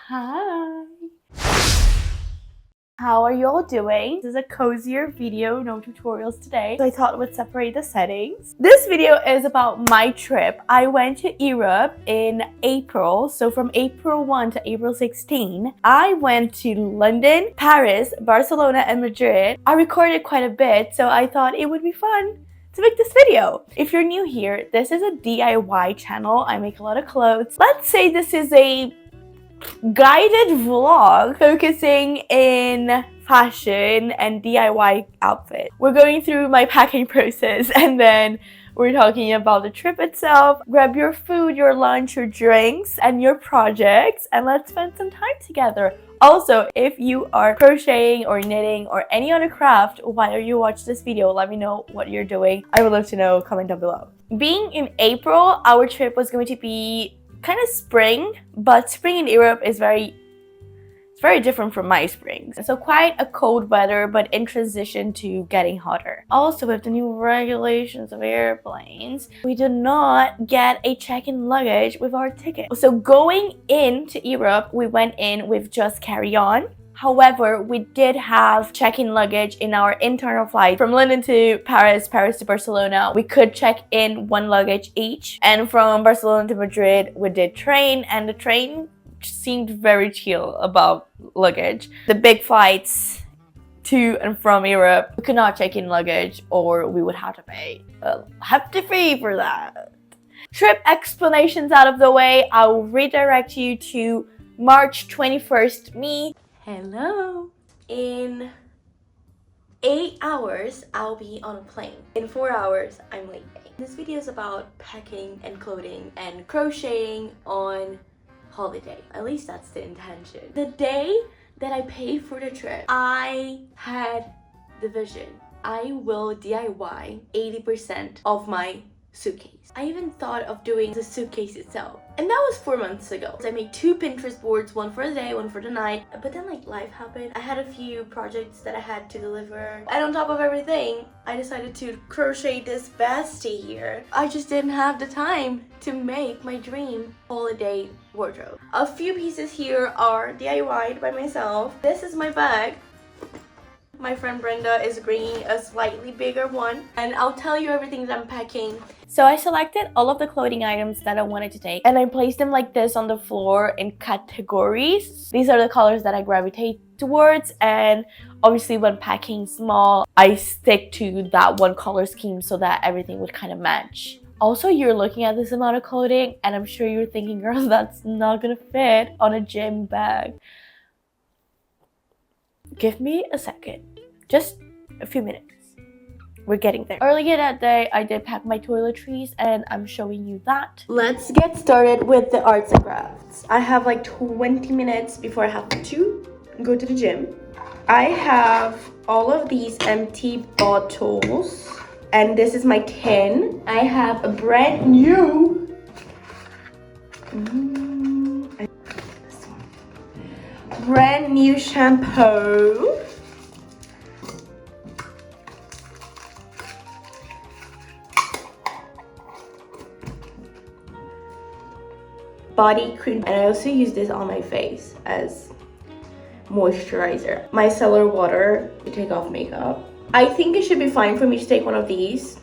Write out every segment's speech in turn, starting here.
Hi! How are you all doing? This is a cozier video, no tutorials today. So I thought I would separate the settings. This video is about my trip. I went to Europe in April. So from April 1 to April 16, I went to London, Paris, Barcelona, and Madrid. I recorded quite a bit, so I thought it would be fun to make this video. If you're new here, this is a DIY channel. I make a lot of clothes. Let's say this is a guided vlog focusing in fashion and DIY outfit. We're going through my packing process and then we're talking about the trip itself. Grab your food, your lunch, your drinks, and your projects, and let's spend some time together. Also, if you are crocheting or knitting or any other craft while you watch this video, let me know what you're doing. I would love to know. Comment down below. Being in April, our trip was going to be kind of spring, but spring in Europe is very different from my springs. So quite a cold weather, but in transition to getting hotter. Also, with the new regulations of airplanes, we do not get a check-in luggage with our ticket. So going into Europe, we went in with just carry-on. However, we did have check-in luggage in our internal flight from London to Paris, Paris to Barcelona. We could check in one luggage each. And from Barcelona to Madrid, we did train, and the train seemed very chill about luggage. The big flights to and from Europe, we could not check in luggage or we would have to pay a hefty fee for that. Trip explanations out of the way, I'll redirect you to March 21st, me. Hello. In 8 hours, I'll be on a plane. In 4 hours, I'm leaving. This video is about packing and clothing and crocheting on holiday. At least that's the intention. The day that I paid for the trip, I had the vision. I will DIY 80% of my suitcase. I even thought of doing the suitcase itself. And that was 4 months ago. I made 2 Pinterest boards, one for the day, one for the night. But then life happened. I had a few projects that I had to deliver. And on top of everything, I decided to crochet this bestie here. I just didn't have the time to make my dream holiday wardrobe. A few pieces here are DIY'd by myself. This is my bag. My friend Brenda is bringing a slightly bigger one, and I'll tell you everything that I'm packing. So I selected all of the clothing items that I wanted to take, and I placed them like this on the floor in categories. These are the colors that I gravitate towards, and obviously when packing small, I stick to that one color scheme so that everything would kind of match. Also, you're looking at this amount of clothing, and I'm sure you're thinking, girl, that's not gonna fit on a gym bag. Give me a second. Just a few minutes. We're getting there. Earlier that day, I did pack my toiletries and I'm showing you that. Let's get started with the arts and crafts. I have like 20 minutes before I have to go to the gym. I have all of these empty bottles and this is my tin. I have a brand new shampoo. Body cream, and I also use this on my face as moisturizer. Micellar water to take off makeup. I think it should be fine for me to take one of these.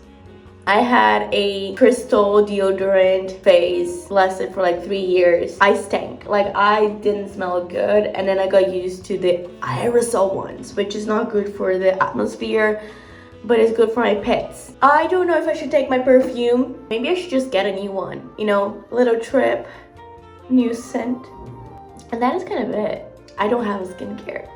I had a crystal deodorant phase, lasted for like 3 years. I stank, like I didn't smell good, and then I got used to the aerosol ones, which is not good for the atmosphere, but it's good for my pets. I don't know if I should take my perfume. Maybe I should just get a new one, you know, little trip, new scent. And that is kind of it. I don't have a skincare.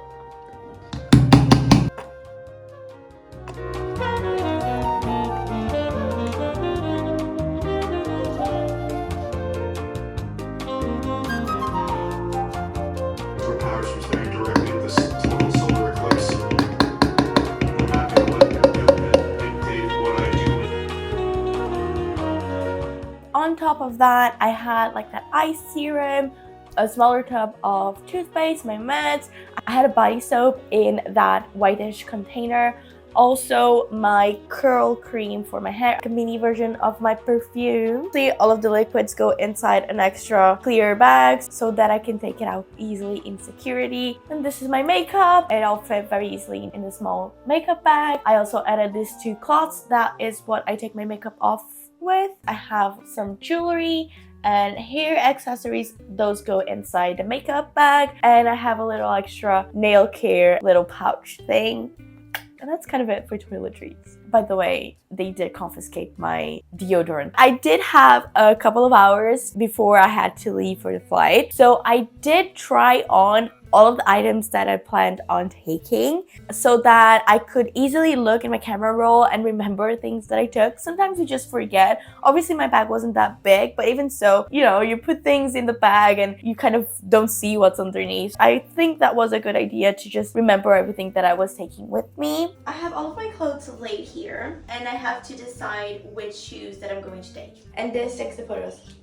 On top of that, I had like that eye serum, a smaller tub of toothpaste, my meds. I had a body soap in that whitish container. Also my curl cream for my hair, a mini version of my perfume. See, all of the liquids go inside an extra clear bag so that I can take it out easily in security. And this is my makeup. It all fit very easily in the small makeup bag. I also added these two cloths. That is what I take my makeup off with. I have some jewelry and hair accessories. Those go inside the makeup bag, and I have a little extra nail care little pouch thing, and that's kind of it for toiletries. By the way, they did confiscate my deodorant. I did have a couple of hours before I had to leave for the flight, so I did try on all of the items that I planned on taking so that I could easily look in my camera roll and remember things that I took. Sometimes you just forget. Obviously my bag wasn't that big, but even so, you know, you put things in the bag and you kind of don't see what's underneath. I think that was a good idea to just remember everything that I was taking with me. I have all of my clothes laid here and I have to decide which shoes that I'm going to take. And this takes the photos.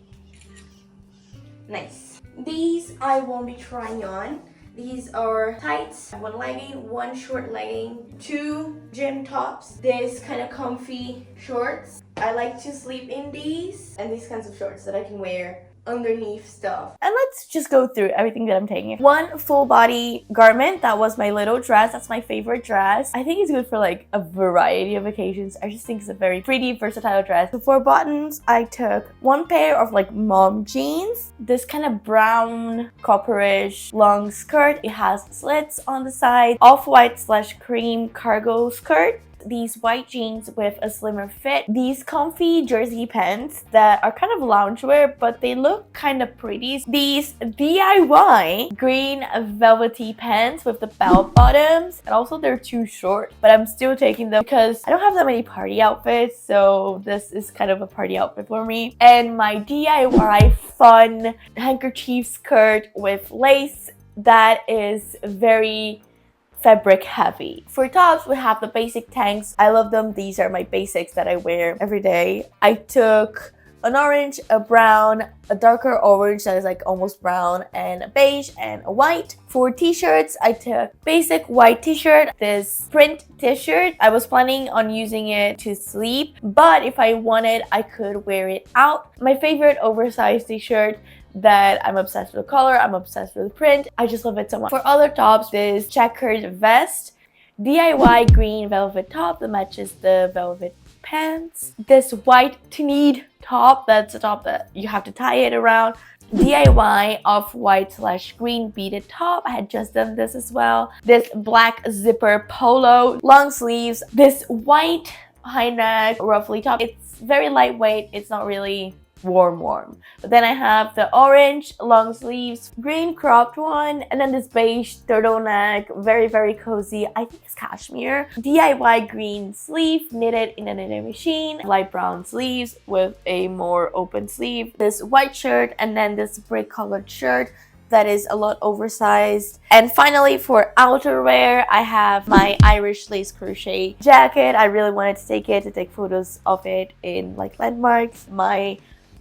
Nice. These I won't be trying on. These are tights, one legging, one short legging, two gym tops, this kind of comfy shorts. I like to sleep in these, and these kinds of shorts that I can wear underneath stuff. And let's just go through everything that I'm taking. One full body garment, that was my little dress. That's my favorite dress. I think it's good for like a variety of occasions. I just think it's a very pretty, versatile dress. So for buttons, I took one pair of like mom jeans, this kind of brown copperish long skirt. It has slits on the side, off-white / cream cargo skirt, these white jeans with a slimmer fit, these comfy jersey pants that are kind of loungewear but they look kind of pretty, these DIY green velvety pants with the belt bottoms, and also they're too short but I'm still taking them because I don't have that many party outfits, so this is kind of a party outfit for me. And my DIY fun handkerchief skirt with lace that is very fabric heavy. For tops, we have the basic tanks. I love them. These are my basics that I wear every day. I took an orange, a brown, a darker orange that is like almost brown, and a beige and a white. For t-shirts, I took basic white t-shirt, this print t-shirt. I was planning on using it to sleep, but if I wanted, I could wear it out. My favorite oversized t-shirt that I'm obsessed with the color, I'm obsessed with the print. I just love it so much. For other tops, this checkered vest, DIY green velvet top that matches the velvet pants, this white tweed top, that's a top that you have to tie it around, DIY off-white / green beaded top. I had just done this as well. This black zipper polo, long sleeves, this white high neck ruffly top. It's very lightweight, it's not really warm. But then I have the orange long sleeves, green cropped one, and then this beige turtleneck, very cozy. I think it's cashmere. DIY green sleeve, knitted in a knitting machine, light brown sleeves with a more open sleeve, this white shirt, and then this brick colored shirt that is a lot oversized. And finally, for outerwear, I have my Irish lace crochet jacket. I really wanted to take it to take photos of it in like landmarks. My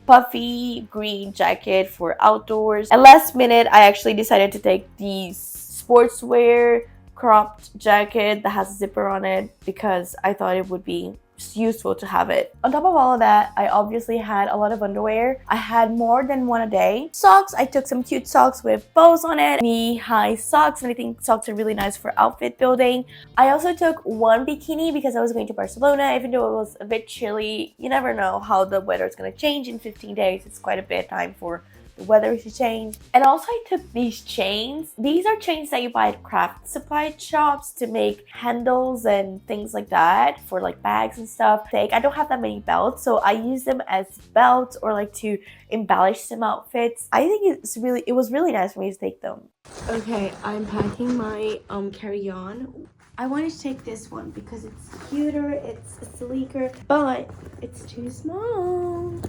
puffy green jacket for outdoors. And last minute, I actually decided to take the sportswear cropped jacket that has a zipper on it because I thought it would be useful to have it. On top of all of that, I obviously had a lot of underwear. I had more than one a day. Socks, I took some cute socks with bows on it, knee-high socks, and I think socks are really nice for outfit building. I also took one bikini because I was going to Barcelona. Even though it was a bit chilly, you never know how the weather is going to change in 15 days. It's quite a bit of time for the weather to change. And also I took these chains. These are chains that you buy at craft supply shops to make handles and things like that for like bags and stuff. I don't have that many belts, so I use them as belts or like to embellish some outfits. I think it was really nice for me to take them. Okay, I'm packing my carry-on. I wanted to take this one because it's cuter, it's sleeker, but it's too small.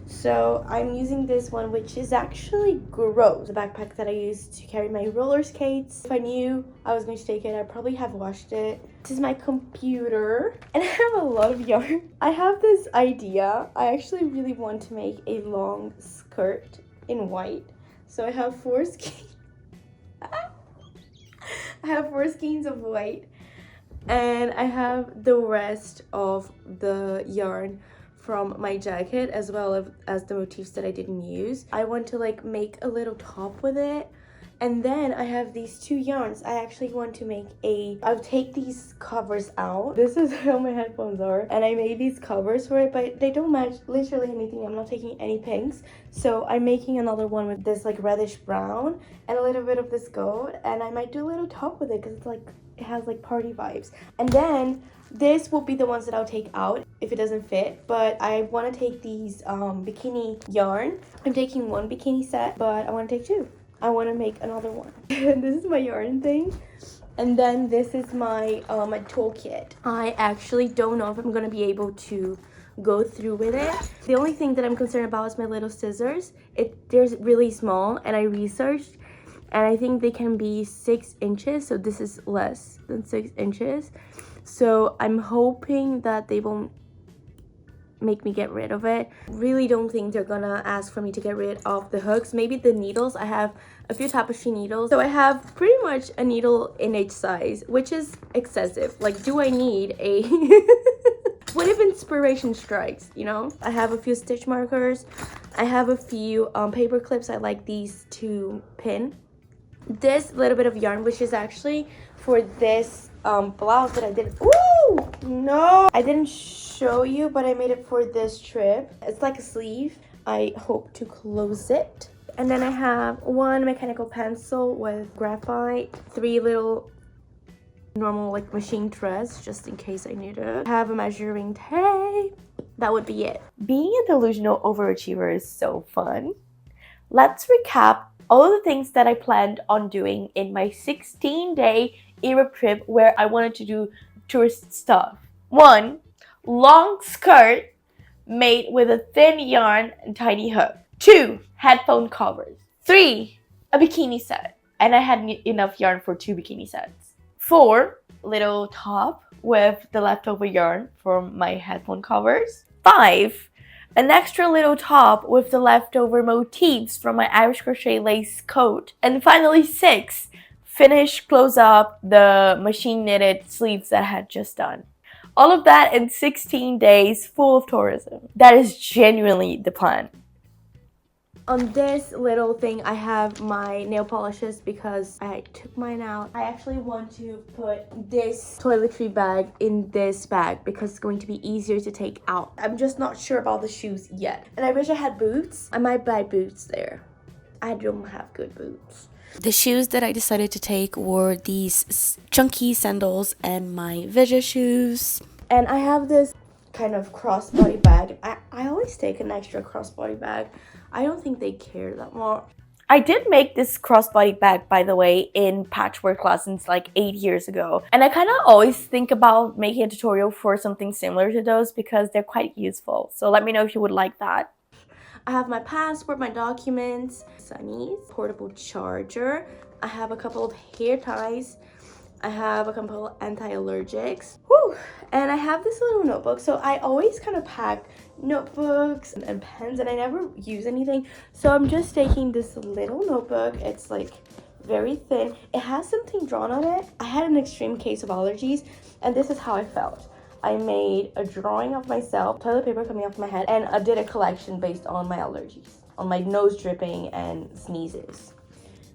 So I'm using this one, which is actually gross. The backpack that I use to carry my roller skates. If I knew I was going to take it, I'd probably have washed it. This is my computer, and I have a lot of yarn. I have this idea. I actually really want to make a long skirt in white. So I have 4 skeins. I have 4 skeins of white. And I have the rest of the yarn from my jacket as well as the motifs that I didn't use. I want to like make a little top with it. And then I have these two yarns. I actually want to make I'll take these covers out. This is how my headphones are. And I made these covers for it, but they don't match literally anything. I'm not taking any pinks. So I'm making another one with this like reddish brown and a little bit of this gold. And I might do a little top with it because it's like, it has like party vibes. And then this will be the ones that I'll take out if it doesn't fit, but I want to take these bikini yarn. I'm taking one bikini set, but I want to take two. I want to make another one. This is my yarn thing. And then this is my my toolkit. I actually don't know if I'm going to be able to go through with it. The only thing that I'm concerned about is my little scissors. They're really small, and I researched, and I think they can be 6 inches, so this is less than 6 inches. So I'm hoping that they won't make me get rid of it. Really don't think they're gonna ask for me to get rid of the hooks. Maybe the needles. I have a few tapestry needles, so I have pretty much a needle in each size, which is excessive. Like, do I need a what if inspiration strikes, you know? I have a few stitch markers. I have a few paper clips. I like these to pin. This little bit of yarn, which is actually for this blouse that I did. Ooh, no, I didn't show you, but I made it for this trip. It's like a sleeve. I hope to close it. And then I have one mechanical pencil with graphite, 3 little normal like machine threads just in case I need it. I have a measuring tape. That would be it. Being a delusional overachiever is so fun. Let's recap all of the things that I planned on doing in my 16-day Europe trip where I wanted to do tourist stuff. 1, long skirt made with a thin yarn and tiny hook. 2, headphone covers. 3, a bikini set. And I had enough yarn for 2 bikini sets. 4, little top with the leftover yarn from my headphone covers. 5, an extra little top with the leftover motifs from my Irish crochet lace coat. And finally 6, finish close up the machine knitted sleeves that I had just done. All of that in 16 days full of tourism. That is genuinely the plan. On this little thing, I have my nail polishes because I took mine out. I actually want to put this toiletry bag in this bag because it's going to be easier to take out. I'm just not sure about the shoes yet. And I wish I had boots. I might buy boots there. I don't have good boots. The shoes that I decided to take were these chunky sandals and my Veja shoes. And I have this kind of crossbody bag. I always take an extra crossbody bag. I don't think they care that much. I did make this crossbody bag, by the way, in patchwork lessons like 8 years ago. And I kind of always think about making a tutorial for something similar to those because they're quite useful. So let me know if you would like that. I have my passport, my documents, Sunny's portable charger. I have a couple of hair ties. I have a couple of anti-allergics. Whew. And I have this little notebook. So I always kind of pack notebooks and pens and I never use anything. So I'm just taking this little notebook. It's like very thin. It has something drawn on it. I had an extreme case of allergies and this is how I felt. I made a drawing of myself, toilet paper coming off my head, and I did a collection based on my allergies, on my nose dripping and sneezes.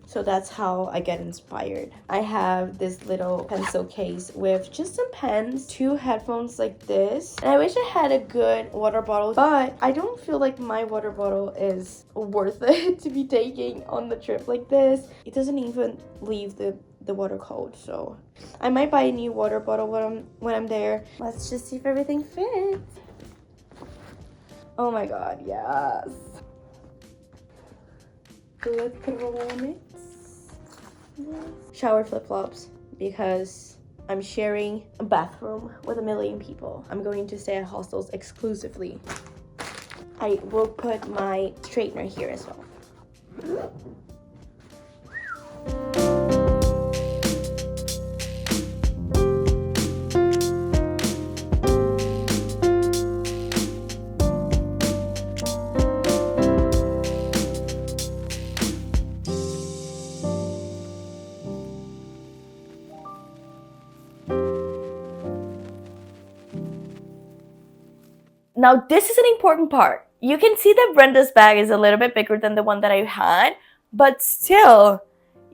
So that's how I get inspired. I have this little pencil case with just some pens, 2 headphones like this. And I wish I had a good water bottle, but I don't feel like my water bottle is worth it to be taking on the trip like this. It doesn't even leave the water cold, so I might buy a new water bottle when I'm there. Let's just see if everything fits. Oh my god, yes. So let's put it on it. Shower flip-flops because I'm sharing a bathroom with 1 million people. I'm going to stay at hostels exclusively. I will put my straightener here as well. Now, this is an important part. You can see that Brenda's bag is a little bit bigger than the one that I had, but still,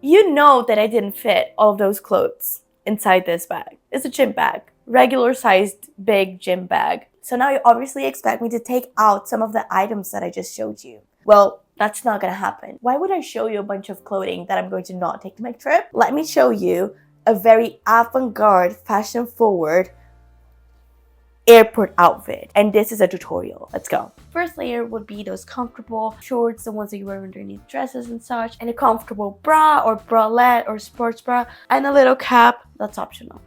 you know that I didn't fit all of those clothes inside this bag. It's a gym bag, regular sized big gym bag. So now you obviously expect me to take out some of the items that I just showed you. Well, that's not gonna happen. Why would I show you a bunch of clothing that I'm going to not take to my trip? Let me show you a very avant-garde, fashion-forward airport outfit, and this is a tutorial. Let's go. First layer would be those comfortable shorts, the ones that you wear underneath dresses and such, and a comfortable bra or bralette or sports bra, and a little cap. That's optional.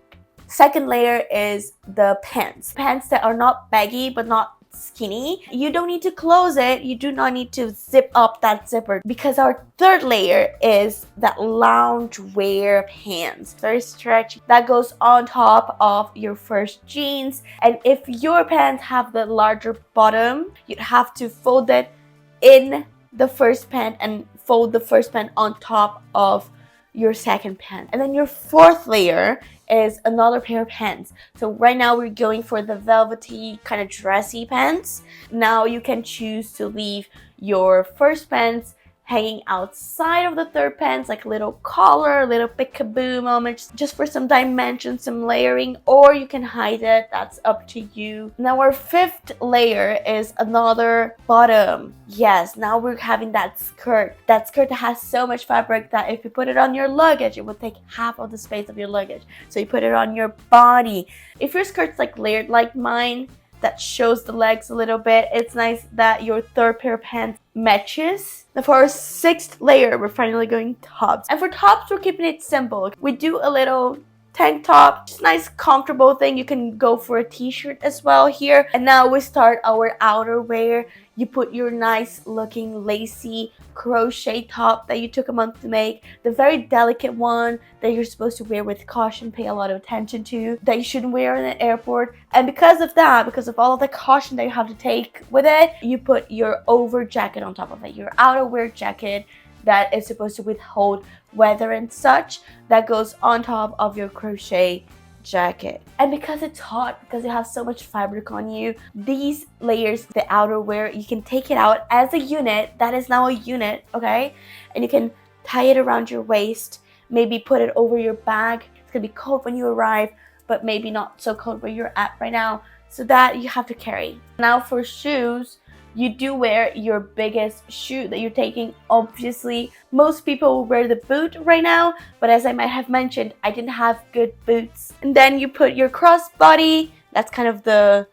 Second layer is the pants that are not baggy but not skinny. You don't need to close it. You do not need to zip up that zipper, because our third layer is that lounge wear pants. Very stretchy. That goes on top of your first jeans. And if your pants have the larger bottom, you'd have to fold it in the first pant and fold the first pant on top of your second pant. And then your fourth layer is another pair of pants. So right now we're going for the velvety kind of dressy pants. Now you can choose to leave your first pants hanging outside of the third pants, like a little collar, a little peekaboo moment, just for some dimension, some layering, or you can hide it. That's up to you. Now our fifth layer is another bottom. Yes, now we're having that skirt. That skirt that has so much fabric that if you put it on your luggage, it would take half of the space of your luggage. So you put it on your body. If your skirt's like layered like mine, that shows the legs a little bit, it's nice that your third pair of pants matches. Now for our sixth layer, we're finally going tops. And for tops, we're keeping it simple. We do a little tank top, just nice comfortable thing. You can go for a t-shirt as well here. And now we start our outerwear. You put your nice looking lacy crochet top that you took a month to make, the very delicate one that you're supposed to wear with caution, pay a lot of attention to, that you shouldn't wear in an airport. And because of that, because of all of the caution that you have to take with it, you put your over jacket on top of it, your outerwear jacket that is supposed to withhold weather and such, that goes on top of your crochet jacket. And because it's hot, because you have so much fabric on you, these layers, the outerwear, you can take it out as a unit. That is now a unit, okay? And you can tie it around your waist, maybe put it over your bag. It's gonna be cold when you arrive, but maybe not so cold where you're at right now, so that you have to carry. Now for shoes, you do wear your biggest shoe that you're taking. Obviously, most people will wear the boot right now, but as I might have mentioned, I didn't have good boots. And then you put your crossbody. That's kind of the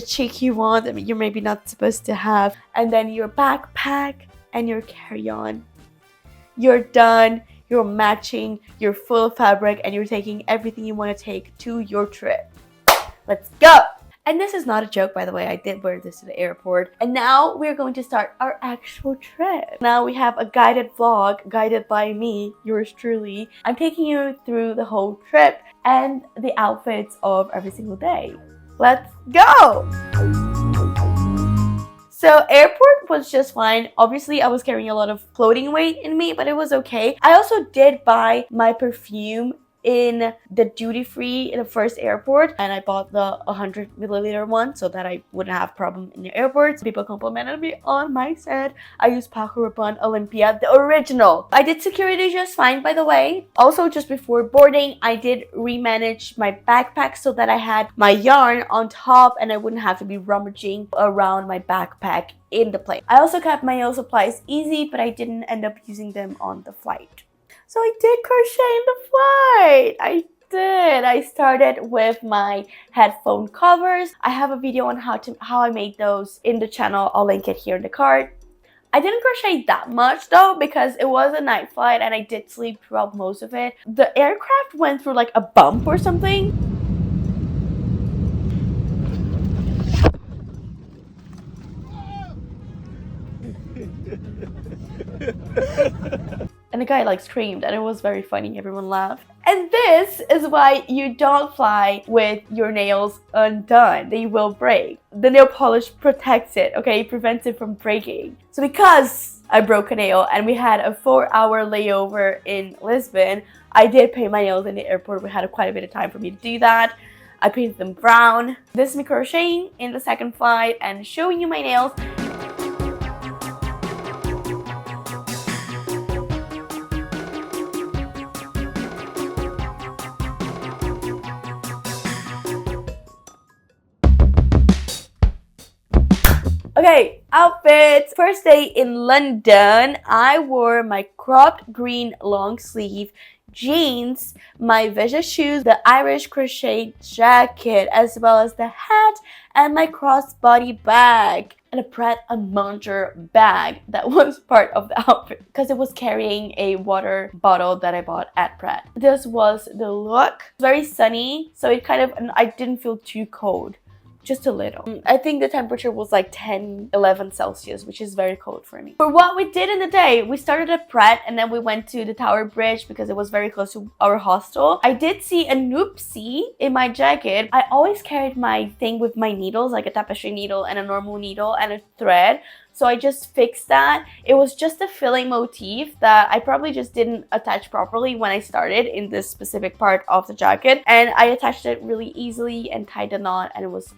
cheeky one that you're maybe not supposed to have. And then your backpack and your carry-on. You're done. You're matching. You're full of fabric, and you're taking everything you want to take to your trip. Let's go! And this is not a joke, by the way. I did wear this to the airport. And now we're going to start our actual trip. Now we have a guided vlog, guided by me, yours truly. I'm taking you through the whole trip and the outfits of every single day. Let's go! So airport was just fine. Obviously, I was carrying a lot of clothing weight in me, but it was okay. I also did buy my perfume in the duty-free in the first airport, and I bought the 100 milliliter one so that I wouldn't have problem in the airports. People complimented me on my set. I used Paco Rabanne Olympia, the original. I did security just fine, by the way. Also, just before boarding, I did remanage my backpack so that I had my yarn on top and I wouldn't have to be rummaging around my backpack in the plane. I also kept my nail supplies easy, but I didn't end up using them on the flight. So I did crochet in the flight. I did. I started with my headphone covers. I have a video on how I made those in the channel. I'll link it here in the card. I didn't crochet that much though, because it was a night flight and I did sleep throughout most of it. The aircraft went through like a bump or something. And the guy like screamed and it was very funny. Everyone laughed. And this is why you don't fly with your nails undone. They will break. The nail polish protects it, okay? It prevents it from breaking. So because I broke a nail and we had a 4-hour layover in Lisbon, I did paint my nails in the airport. We had quite a bit of time for me to do that. I painted them brown. This is me crocheting in the second flight and showing you my nails. Okay, outfits. First day in London, I wore my cropped green long sleeve jeans, my Veja shoes, the Irish crochet jacket, as well as the hat and my crossbody bag. And a Pret a Manger bag that was part of the outfit because it was carrying a water bottle that I bought at Pret. This was the look. Very sunny, so it kind of, and I didn't feel too cold. Just a little. I think the temperature was like 10-11 Celsius, which is very cold for me. For what we did in the day, we started at Pret and then we went to the Tower Bridge because it was very close to our hostel. I did see a noopsie in my jacket. I always carried my thing with my needles, like a tapestry needle and a normal needle and a thread. So I just fixed that. It was just a filling motif that I probably just didn't attach properly when I started in this specific part of the jacket. And I attached it really easily and tied the knot, and it was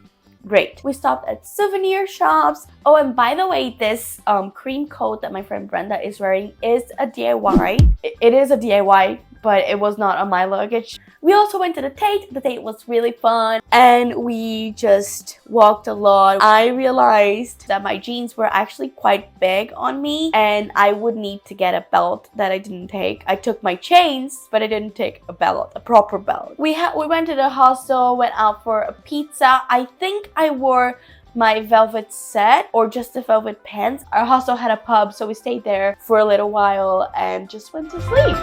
great. We stopped at souvenir shops. Oh, and by the way, this cream coat that my friend Brenda is wearing is a DIY. It is a DIY, but it was not on my luggage. We also went to the Tate. The Tate was really fun and we just walked a lot. I realized that my jeans were actually quite big on me and I would need to get a belt that I didn't take. I took my chains, but I didn't take a belt, a proper belt. We went to the hostel, went out for a pizza. I think I wore my velvet set or just the velvet pants. Our hostel had a pub, so we stayed there for a little while and just went to sleep.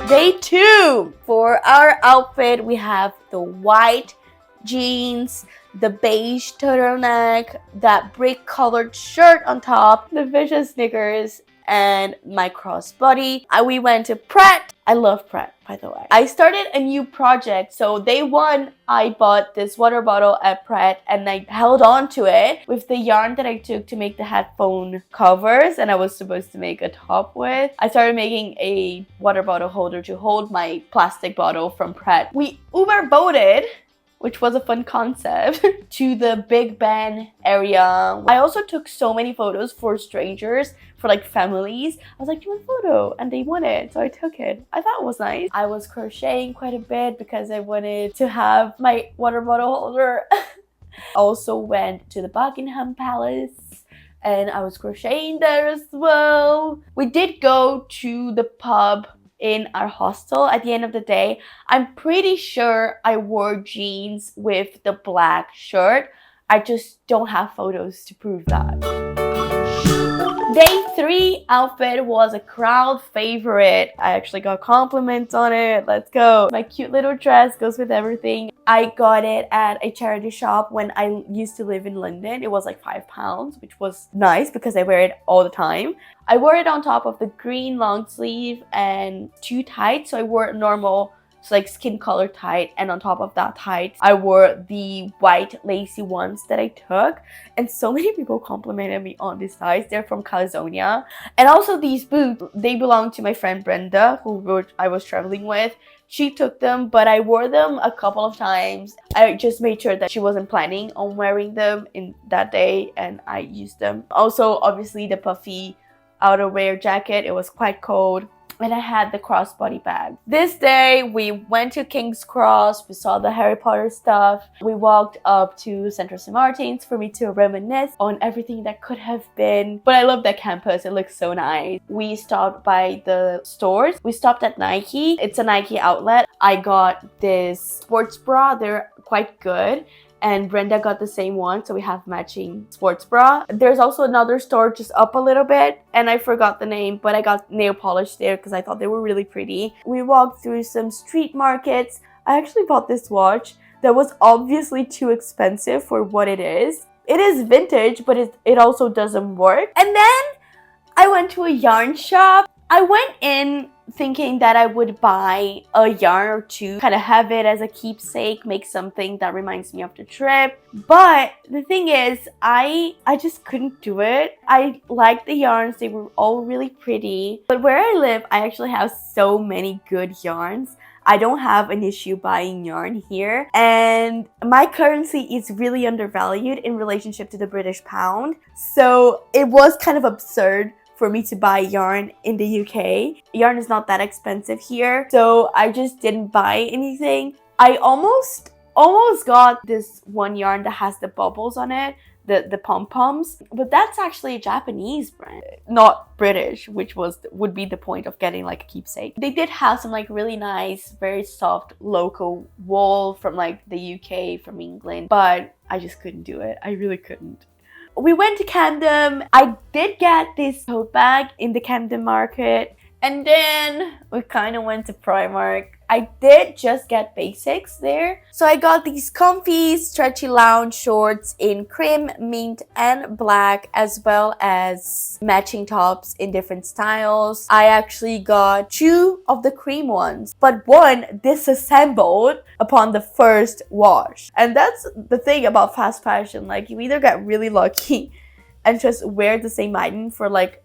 Day 2. For our outfit, we have the white jeans, the beige turtleneck, that brick colored shirt on top, the Vicious sneakers, and my crossbody. We went to Pret. I love Pret, by the way. I started a new project. So day 1, I bought this water bottle at Pret and I held on to it with the yarn that I took to make the headphone covers and I was supposed to make a top with. I started making a water bottle holder to hold my plastic bottle from Pret. We Uber boated, which was a fun concept, to the Big Ben area. I also took so many photos for strangers, for like families. I was like, do you want a photo? And they wanted, so I took it. I thought it was nice. I was crocheting quite a bit because I wanted to have my water bottle holder. Also went to the Buckingham Palace and I was crocheting there as well. We did go to the pub in our hostel at the end of the day. I'm pretty sure I wore jeans with the black shirt. I just don't have photos to prove that. Day 3 outfit was a crowd favorite. I actually got compliments on it. Let's go. My cute little dress goes with everything. I got it at a charity shop when I used to live in London. It was like £5, which was nice because I wear it all the time. I wore it on top of the green long sleeve and 2 tights. So I wore normal, so like skin color tight, and on top of that tight I wore the white lacy ones that I took, and so many people complimented me on these ties. They're from California. And also these boots, they belong to my friend Brenda, who I was traveling with. She took them, but I wore them a couple of times. I just made sure that she wasn't planning on wearing them in that day, and I used them. Also, obviously the puffy outerwear jacket, it was quite cold. And I had the crossbody bag. This day, we went to King's Cross. We saw the Harry Potter stuff. We walked up to Central St. Martin's for me to reminisce on everything that could have been. But I love that campus. It looks so nice. We stopped by the stores. We stopped at Nike. It's a Nike outlet. I got this sports bra. They're quite good. And Brenda got the same one, so we have matching sports bra. There's also another store just up a little bit, and I forgot the name, but I got nail polish there because I thought they were really pretty. We walked through some street markets. I actually bought this watch that was obviously too expensive for what it is. It is vintage, but it also doesn't work. And then I went to a yarn shop. I went in thinking that I would buy a yarn or two, kind of have it as a keepsake, make something that reminds me of the trip. But the thing is, I just couldn't do it. I liked the yarns, they were all really pretty. But where I live, I actually have so many good yarns. I don't have an issue buying yarn here, and my currency is really undervalued in relationship to the British pound, so it was kind of absurd for me to buy yarn in the UK. Yarn is not that expensive here, so I just didn't buy anything. I almost got this one yarn that has the bubbles on it, the pom-poms, but that's actually a Japanese brand, not British, which would be the point of getting like a keepsake. They did have some like really nice, very soft local wool from like the UK, from England, but I just couldn't do it. I really couldn't. We went to Camden. I did get this tote bag in the Camden market, and then we kind of went to Primark. I did just get basics there. So I got these comfy, stretchy lounge shorts in cream, mint, and black, as well as matching tops in different styles. I actually got 2 of the cream ones, but one disassembled upon the first wash. And that's the thing about fast fashion. Like, you either get really lucky and just wear the same item for like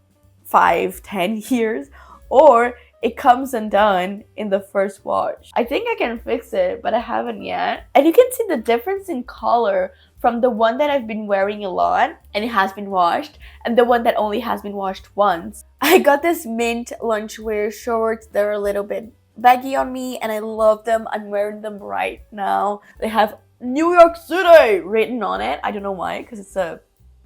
5-10 years, or it comes undone in the first wash. I think I can fix it, but I haven't yet. And you can see the difference in color from the one that I've been wearing a lot and it has been washed, and the one that only has been washed once. I got this mint lunchwear shorts. They're a little bit baggy on me and I love them. I'm wearing them right now. They have New York City written on it. I don't know why, because it's a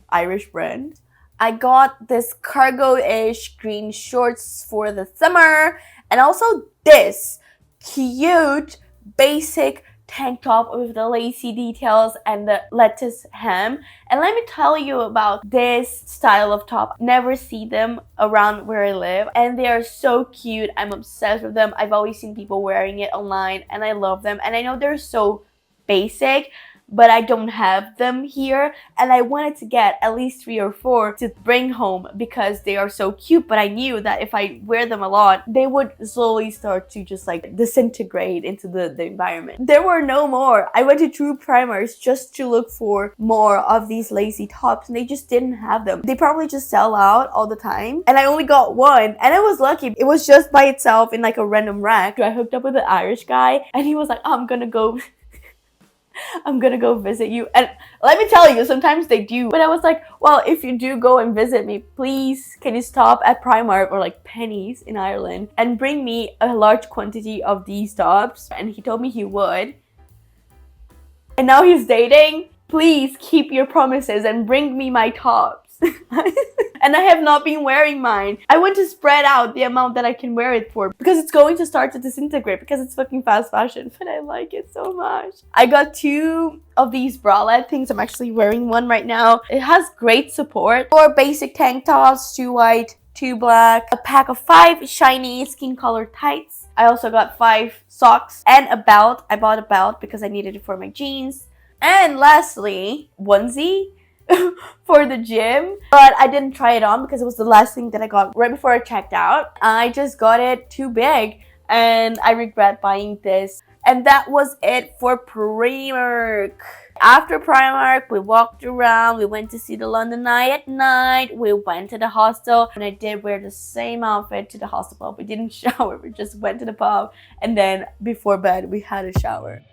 Irish brand. I got this cargo-ish green shorts for the summer, and also this cute basic tank top with the lacy details and the lettuce hem. And let me tell you about this style of top. Never see them around where I live, and they are so cute. I'm obsessed with them. I've always seen people wearing it online and I love them, and I know they're so basic, but I don't have them here, and I wanted to get at least 3 or 4 to bring home because they are so cute. But I knew that if I wear them a lot, they would slowly start to just like disintegrate into the environment. There were no more. I went to True Primers just to look for more of these lacy tops, and they just didn't have them. They probably just sell out all the time, and I only got one, and I was lucky. It was just by itself in like a random rack. I hooked up with an Irish guy, and he was like, oh, I'm gonna go visit you. And let me tell you, sometimes they do. But I was like, well, if you do go and visit me, please, can you stop at Primark or like Pennies in Ireland and bring me a large quantity of these tops? And he told me he would. And now he's dating. Please keep your promises and bring me my tops. And I have not been wearing mine. I want to spread out the amount that I can wear it for, because it's going to start to disintegrate because it's fucking fast fashion, but I like it so much. I got 2 of these bralette things. I'm actually wearing one right now. It has great support. 4 basic tank tops, 2 white, 2 black, a pack of 5 shiny skin color tights. I also got 5 socks and a belt. I bought a belt because I needed it for my jeans. And lastly, onesie for the gym, but I didn't try it on because it was the last thing that I got right before I checked out. I just got it too big and I regret buying this. And that was it for Primark. After Primark, we walked around, we went to see the London Eye at night, we went to the hostel, and I did wear the same outfit to the hostel pub. We didn't shower, we just went to the pub, and then before bed we had a shower.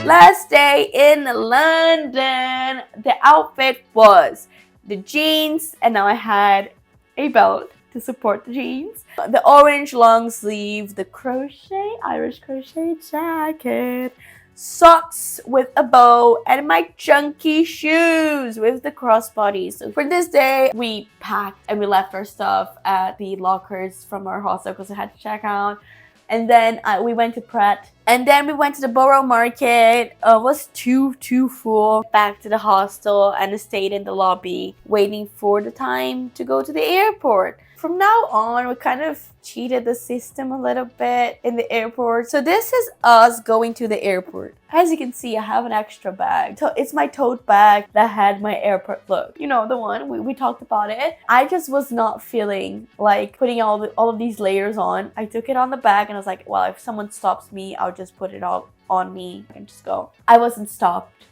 Last day in London, the outfit was the jeans, and now I had a belt to support the jeans, the orange long sleeve, the Irish crochet jacket, socks with a bow, and my chunky shoes with the crossbody. So for this day, we packed and we left our stuff at the lockers from our hostel because I had to check out. And then we went to Pret. And then we went to the Borough Market. It was too full. Back to the hostel and stayed in the lobby waiting for the time to go to the airport. From now on, we kind of cheated the system a little bit in the airport. So this is us going to the airport. As you can see, I have an extra bag. So it's my tote bag that had my airport look. You know, the one, we talked about it. I just was not feeling like putting all of these layers on. I took it on the bag and I was like, well, if someone stops me, I'll just put it all on me and just go. I wasn't stopped.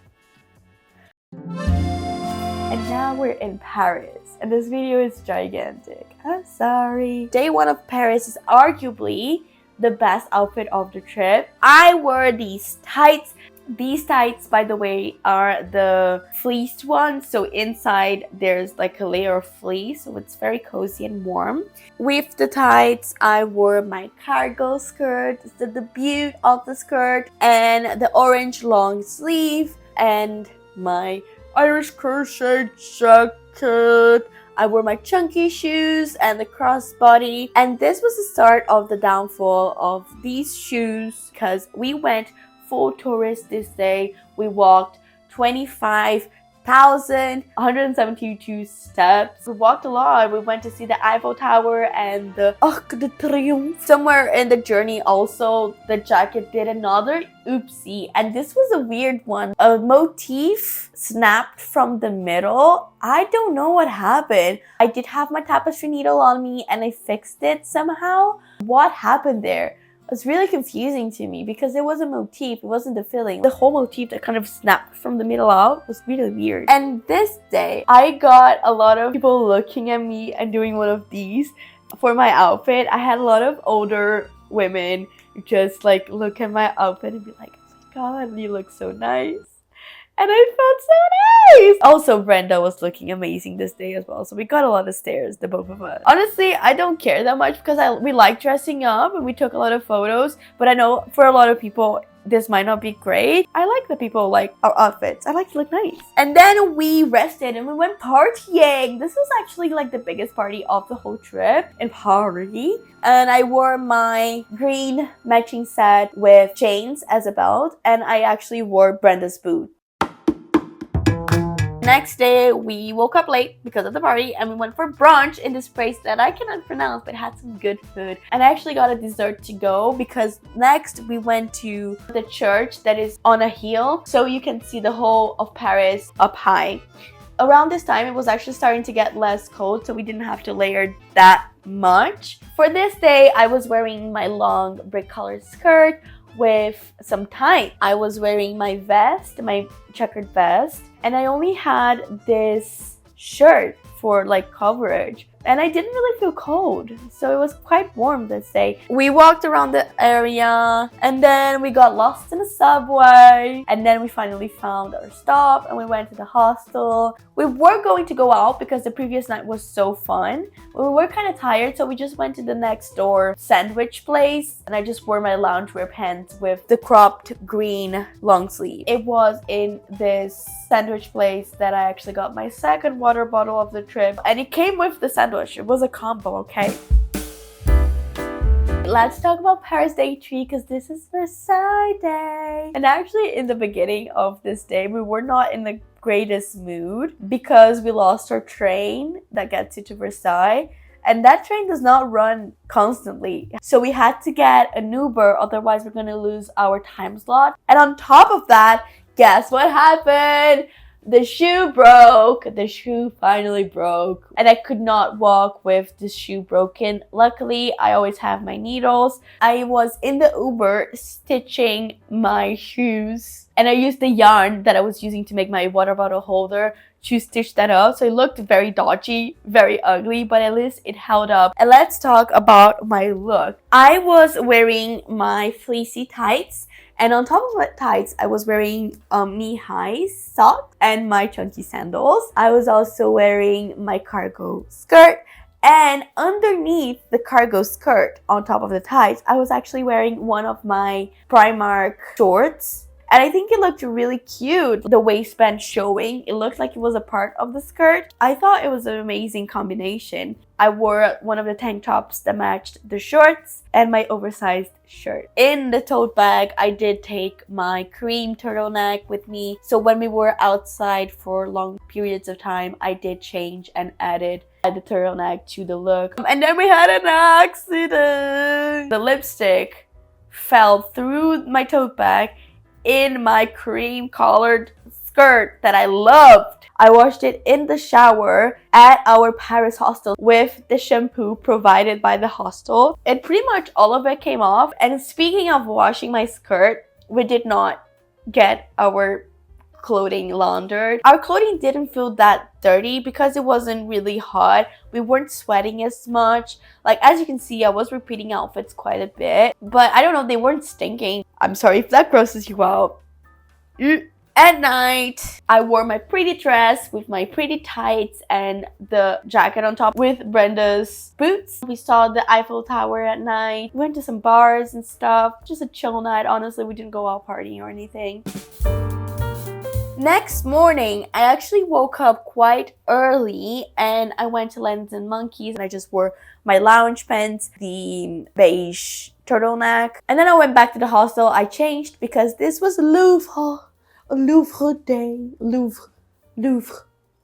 And now we're in Paris, and this video is gigantic. I'm sorry. Day 1 of Paris is arguably the best outfit of the trip. I wore these tights. These tights, by the way, are the fleeced ones. So inside there's like a layer of fleece, so it's very cozy and warm. With the tights, I wore my cargo skirt, the beauty of the skirt, and the orange long sleeve, and my Irish crochet jacket. I wore my chunky shoes and the crossbody, and this was the start of the downfall of these shoes because we went full tourist this day. We walked 25,172 steps. We walked a lot. We went to see the Eiffel Tower and the Arc de Triomphe. Somewhere in the journey also, the jacket did another oopsie, and this was a weird one. A motif snapped from the middle. I don't know what happened. I did have my tapestry needle on me and I fixed it somehow. What happened there? It's really confusing to me because it was a motif, it wasn't the filling. The whole motif that kind of snapped from the middle out was really weird. And this day, I got a lot of people looking at me and doing one of these for my outfit. I had a lot of older women just like look at my outfit and be like, oh my god, you look so nice. And I felt so nice. Also, Brenda was looking amazing this day as well. So we got a lot of stares, the both of us. Honestly, I don't care that much because we like dressing up and we took a lot of photos. But I know for a lot of people, this might not be great. I like that people like our outfits. I like to look nice. And then we rested and we went partying. This was actually like the biggest party of the whole trip in Paris. And I wore my green matching set with chains as a belt. And I actually wore Brenda's boot. Next day, we woke up late because of the party and we went for brunch in this place that I cannot pronounce but had some good food. And I actually got a dessert to go because next we went to the church that is on a hill so you can see the whole of Paris up high. Around this time, it was actually starting to get less cold, so we didn't have to layer that much. For this day, I was wearing my long brick colored skirt with some tie. I was wearing my vest, my checkered vest, and I only had this shirt for like coverage. And I didn't really feel cold, so it was quite warm this day. We walked around the area and then we got lost in the subway, and then we finally found our stop and we went to the hostel. We were going to go out because the previous night was so fun. We were kind of tired, so we just went to the next door sandwich place and I just wore my loungewear pants with the cropped green long sleeve. It was in this sandwich place that I actually got my second water bottle of the trip, and it came with the sandwich. It was a combo, okay? Let's talk about Paris Day 3 because this is Versailles Day. And actually in the beginning of this day, we were not in the greatest mood because we lost our train that gets you to Versailles. And that train does not run constantly. So we had to get an Uber, otherwise we're gonna lose our time slot. And on top of that, guess what happened? The shoe broke. The shoe finally broke. And I could not walk with the shoe broken. Luckily, I always have my needles. I was in the Uber stitching my shoes. And I used the yarn that I was using to make my water bottle holder to stitch that up. So it looked very dodgy, very ugly, but at least it held up. And let's talk about my look. I was wearing my fleecy tights. And on top of my tights, I was wearing knee-high socks and my chunky sandals. I was also wearing my cargo skirt. And underneath the cargo skirt, on top of the tights, I was actually wearing one of my Primark shorts. And I think it looked really cute. The waistband showing, it looked like it was a part of the skirt. I thought it was an amazing combination. I wore one of the tank tops that matched the shorts and my oversized shirt. In the tote bag, I did take my cream turtleneck with me. So when we were outside for long periods of time, I did change and added the turtleneck to the look. And then we had an accident. The lipstick fell through my tote bag in my cream colored skirt that I loved. I washed it in the shower at our Paris hostel with the shampoo provided by the hostel. And pretty much all of it came off. And speaking of washing my skirt, we did not get our clothing laundered. Our clothing didn't feel that dirty because it wasn't really hot. We weren't sweating as much. Like, as you can see, I was repeating outfits quite a bit, but I don't know, they weren't stinking. I'm sorry if that grosses you out. At night, I wore my pretty dress with my pretty tights and the jacket on top with Brenda's boots. We saw the Eiffel Tower at night. We went to some bars and stuff. Just a chill night, honestly. We didn't go out partying or anything. Next morning, I actually woke up quite early and I went to Lens and Monkeys and I just wore my lounge pants, the beige turtleneck. And then I went back to the hostel. I changed because this was Louvre. A Louvre day, Louvre.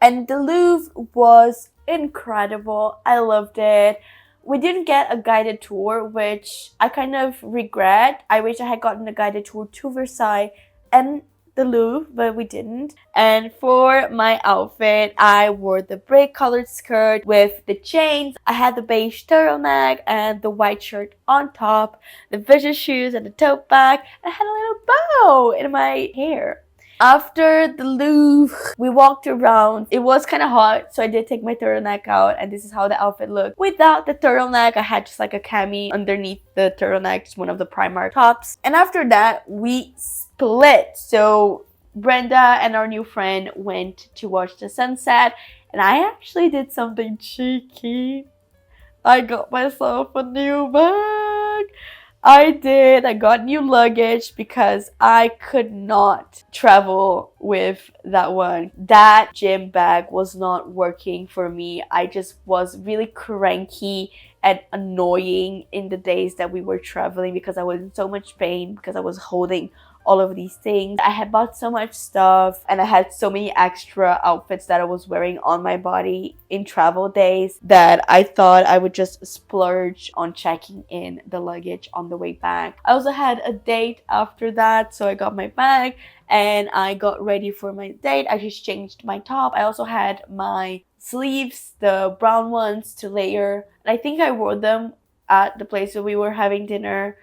And the Louvre was incredible. I loved it. We didn't get a guided tour, which I kind of regret. I wish I had gotten a guided tour to Versailles and the Louvre, but we didn't. And for my outfit, I wore the brick colored skirt with the chains. I had the beige turtleneck and the white shirt on top, the visual shoes and the tote bag, and I had a little bow in my hair. After the Louvre, we walked around. It was kind of hot, so I did take my turtleneck out, and this is how the outfit looked. Without the turtleneck, I had just like a cami underneath the turtleneck, just one of the Primark tops. And after that, we split. So Brenda and our new friend went to watch the sunset, and I actually did something cheeky. I got myself a new bag. I got new luggage because I could not travel with that one. That gym bag was not working for me. I just was really cranky and annoying in the days that we were traveling because I was in so much pain because I was holding all of these things. I had bought so much stuff and I had so many extra outfits that I was wearing on my body in travel days that I thought I would just splurge on checking in the luggage on the way back. I also had a date after that, so I got my bag and I got ready for my date. I just changed my top. I also had my sleeves, the brown ones, to layer. And I think I wore them at the place where we were having dinner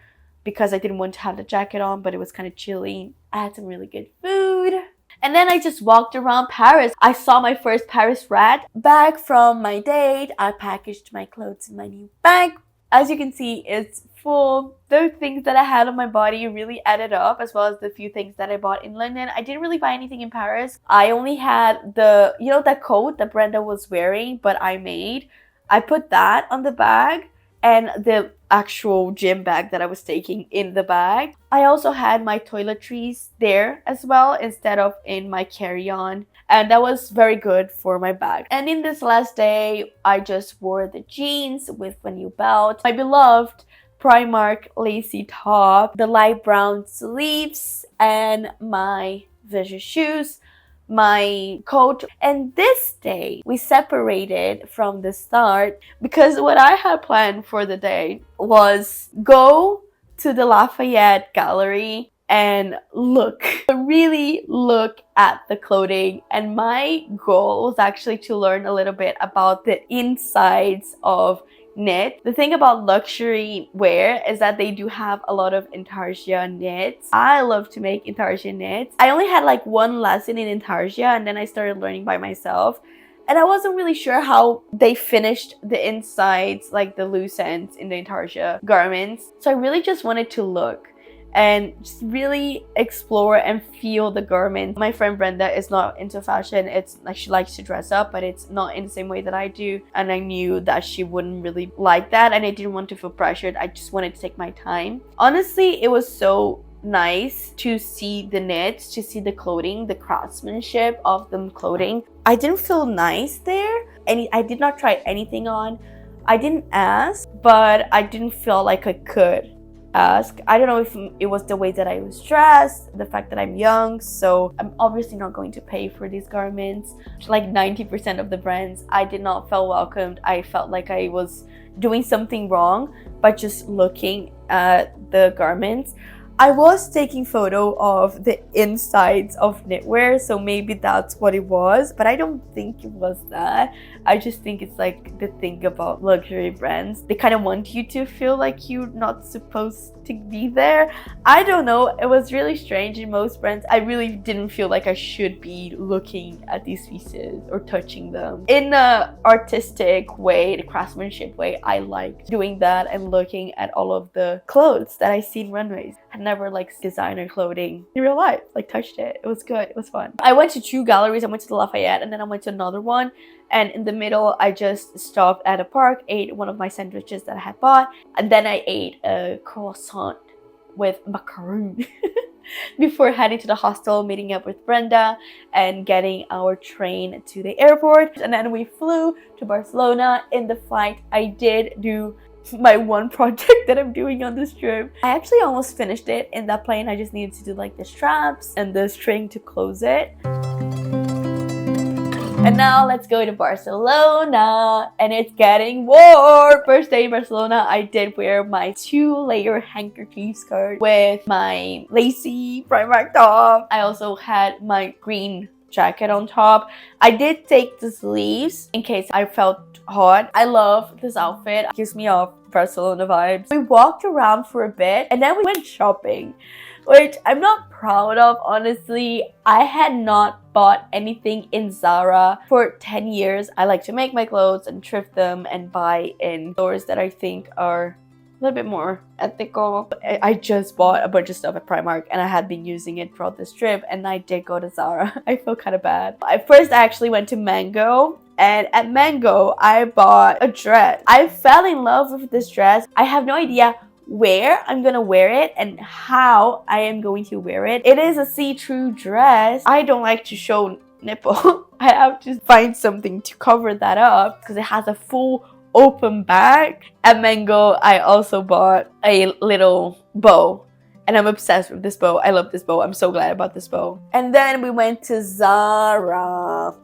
because I didn't want to have the jacket on, but it was kind of chilly. I had some really good food. And then I just walked around Paris. I saw my first Paris rat. Back from my date, I packaged my clothes in my new bag. As you can see, it's full. The things that I had on my body really added up, as well as the few things that I bought in London. I didn't really buy anything in Paris. I only had the, that coat that Brenda was wearing, but I made. I put that on the bag and the actual gym bag that I was taking in the bag. I also had my toiletries there as well instead of in my carry-on, and that was very good for my bag. And in this last day, I just wore the jeans with a new belt, my beloved Primark lacy top, the light brown sleeves, and my visual shoes, my coat. And this day we separated from the start because what I had planned for the day was go to the Lafayette Gallery and really look at the clothing. And my goal was actually to learn a little bit about the insides of knit. The thing about luxury wear is that they do have a lot of intarsia knits. I love to make intarsia knits. I only had like one lesson in intarsia and then I started learning by myself. And I wasn't really sure how they finished the insides, like the loose ends in the intarsia garments. So I really just wanted to look and just really explore and feel the garment. My friend Brenda is not into fashion. It's like she likes to dress up, but it's not in the same way that I do. And I knew that she wouldn't really like that, and I didn't want to feel pressured. I just wanted to take my time. Honestly, it was so nice to see the knits, to see the clothing, the craftsmanship of the clothing. I didn't feel nice there, and I did not try anything on. I didn't ask, but I didn't feel like I could ask. I don't know if it was the way that I was dressed, the fact that I'm young, so I'm obviously not going to pay for these garments. Like 90% of the brands, I did not feel welcomed. I felt like I was doing something wrong by just looking at the garments. I was taking photo of the insides of knitwear, so maybe that's what it was, but I don't think it was that. I just think it's like the thing about luxury brands. They kind of want you to feel like you're not supposed to be there. I don't know. It was really strange in most brands. I really didn't feel like I should be looking at these pieces or touching them. In the artistic way, the craftsmanship way, I liked doing that and looking at all of the clothes that I see in runways. I never like designer clothing in real life, like touched it. It was good. It was fun. I went to 2 galleries. I went to the Lafayette and then I went to another one. And in the middle, I just stopped at a park, ate one of my sandwiches that I had bought, and then I ate a croissant with macaroon before heading to the hostel, meeting up with Brenda and getting our train to the airport. And then we flew to Barcelona. In the flight, I did do my one project that I'm doing on this trip. I actually almost finished it in that plane. I just needed to do like the straps and the string to close it. And now let's go to Barcelona, and it's getting warm. First day in Barcelona, I did wear my 2-layer handkerchief skirt with my lacy Primark top. I also had my green jacket on top. I did take the sleeves in case I felt hot. I love this outfit. It gives me off Barcelona vibes. We walked around for a bit and then we went shopping, which I'm not proud of, honestly. I had not bought anything in Zara for 10 years. I like to make my clothes and thrift them and buy in stores that I think are a little bit more ethical. I just bought a bunch of stuff at Primark and I had been using it throughout this trip, and I did go to Zara. I feel kind of bad. First, I actually went to Mango, and at Mango, I bought a dress. I fell in love with this dress. I have no idea where I'm gonna wear it and how I am going to wear it. It is a see-through dress. I don't like to show nipple. I have to find something to cover that up because it has a full open back. At Mango, I also bought a little bow and I'm obsessed with this bow. I love this bow. I'm so glad about this bow. And then we went to Zara.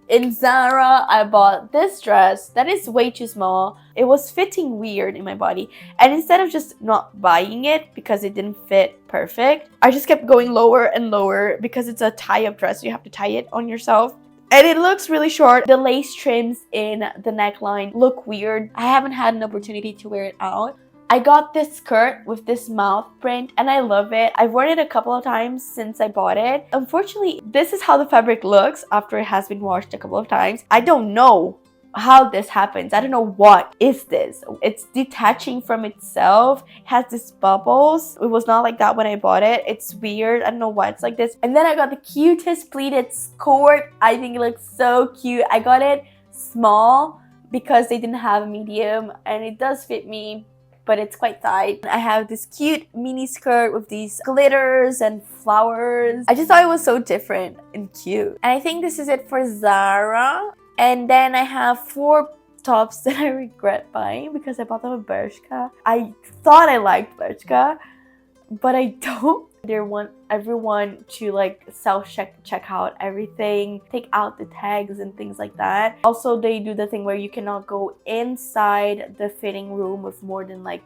In Zara, I bought this dress that is way too small. It was fitting weird in my body. And instead of just not buying it because it didn't fit perfect, I just kept going lower and lower because it's a tie-up dress. You have to tie it on yourself. And it looks really short. The lace trims in the neckline look weird. I haven't had an opportunity to wear it out. I got this skirt with this mouth print and I love it. I've worn it a couple of times since I bought it. Unfortunately, this is how the fabric looks after it has been washed a couple of times. I don't know how this happens. I don't know what is this. It's detaching from itself. It has these bubbles. It was not like that when I bought it. It's weird. I don't know why it's like this. And then I got the cutest pleated skirt. I think it looks so cute. I got it small because they didn't have a medium and it does fit me, but it's quite tight. I have this cute mini skirt with these glitters and flowers. I just thought it was so different and cute. And I think this is it for Zara. And then I have 4 tops that I regret buying because I bought them at Bershka. I thought I liked Bershka, but I don't. They want everyone to like self-check out everything, take out the tags and things like that. Also, they do the thing where you cannot go inside the fitting room with more than like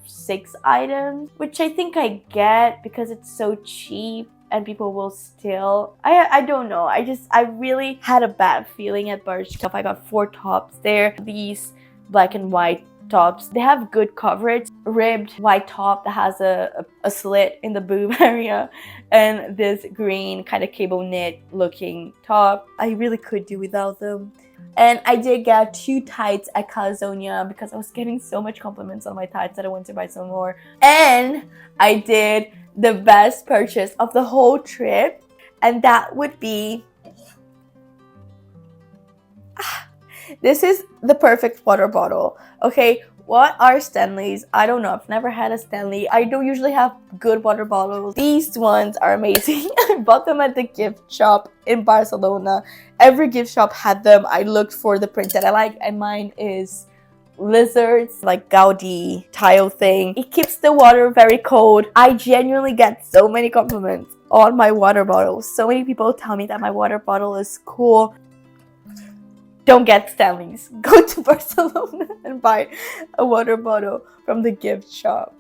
6 items, which I think I get because it's so cheap and people will still. I don't know. I really had a bad feeling at Bershka. I got 4 tops there. These black and white tops, they have good coverage. Ribbed white top that has a slit in the boob area, and this green kind of cable knit looking top. I really could do without them. And I did get 2 tights at Calizonia because I was getting so much compliments on my tights that I wanted to buy some more. And I did the best purchase of the whole trip, and that would be this is the perfect water bottle. Okay, what are Stanleys? I don't know. I've never had a Stanley. I don't usually have good water bottles. These ones are amazing. I bought them at the gift shop in Barcelona. Every gift shop had them. I looked for the print that I like, and mine is lizards, like Gaudi tile thing. It keeps the water very cold. I genuinely get so many compliments on my water bottle. So many people tell me that my water bottle is cool. Don't get Stanleys. Go to Barcelona and buy a water bottle from the gift shop.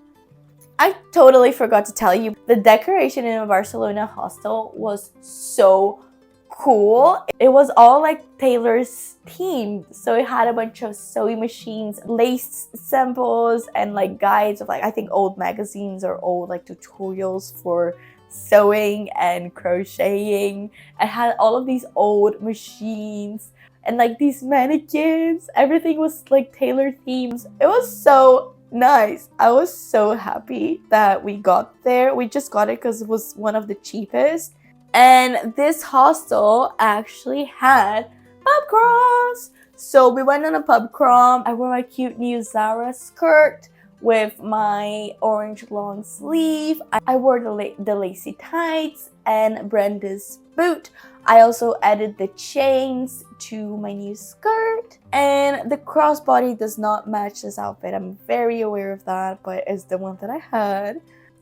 I totally forgot to tell you, the decoration in a Barcelona hostel was so cool. It was all like Taylor's themed. So it had a bunch of sewing machines, lace samples, and like guides of like, I think old magazines or old like tutorials for sewing and crocheting. I had all of these old machines and like these mannequins. Everything was like Taylor themes. It was so nice. I was so happy that we got there. We just got it because it was one of the cheapest. And this hostel actually had pub crawls. So we went on a pub crawl. I wore my cute new Zara skirt with my orange long sleeve. I wore the lacy tights and Brenda's boot. I also added the chains to my new skirt. And the crossbody does not match this outfit. I'm very aware of that, but it's the one that I had.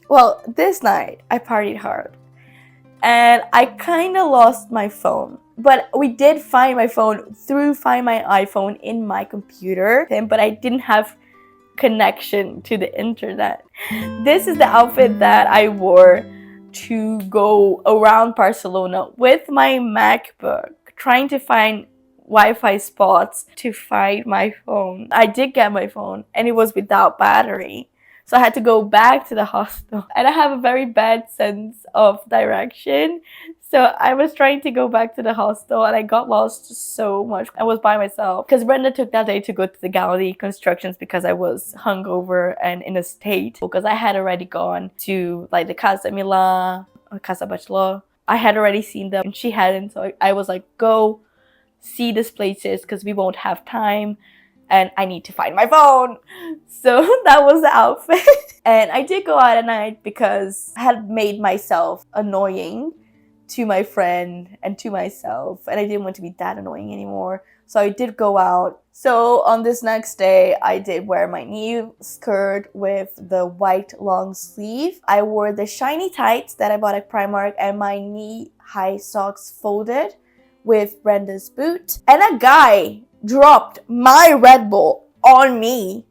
Well, this night I partied hard. And I kind of lost my phone. But we did find my phone through Find My iPhone in my computer. But I didn't have connection to the internet. This is the outfit that I wore to go around Barcelona with my MacBook, trying to find Wi-Fi spots to find my phone. I did get my phone and it was without battery. So I had to go back to the hostel. And I have a very bad sense of direction. So I was trying to go back to the hostel and I got lost so much. I was by myself because Brenda took that day to go to the gallery constructions because I was hungover and in a state. Because I had already gone to like the Casa Milà or Casa Bachelor. I had already seen them and she hadn't. So I was like, go see these places because we won't have time. And I need to find my phone. So that was the outfit. And I did go out at night because I had made myself annoying to my friend and to myself. And I didn't want to be that annoying anymore. So I did go out. So on this next day, I did wear my new skirt with the white long sleeve. I wore the shiny tights that I bought at Primark and my knee-high socks folded with Brenda's boot. And a guy dropped my Red Bull on me.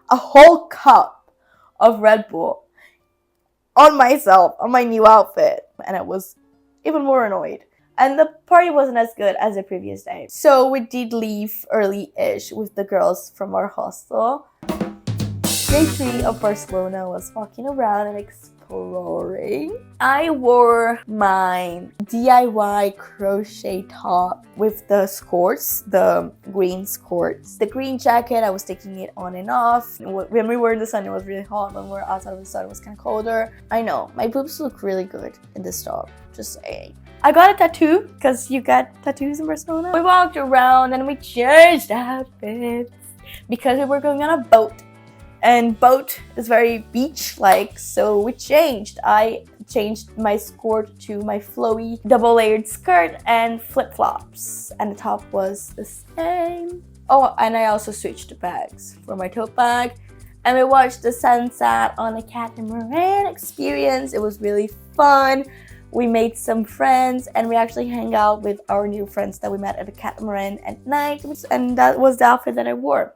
A whole cup of Red Bull on myself, on my new outfit. And I was even more annoyed. And the party wasn't as good as the previous day. So we did leave early-ish with the girls from our hostel. Day 3 of Barcelona was walking around and exploring. I wore my DIY crochet top with the skirts, the green skirts. The green jacket, I was taking it on and off. When we were in the sun, it was really hot. When we were outside of the sun, it was kind of colder. I know, my boobs look really good in this top, just saying. I got a tattoo, because you get tattoos in Barcelona. We walked around and we changed outfits because we were going on a boat. And boat is very beach-like, so we changed. I changed my skirt to my flowy double-layered skirt and flip-flops. And the top was the same. Oh, and I also switched the bags for my tote bag. And we watched the sunset on a catamaran experience. It was really fun. We made some friends and we actually hang out with our new friends that we met at the catamaran at night. And that was the outfit that I wore.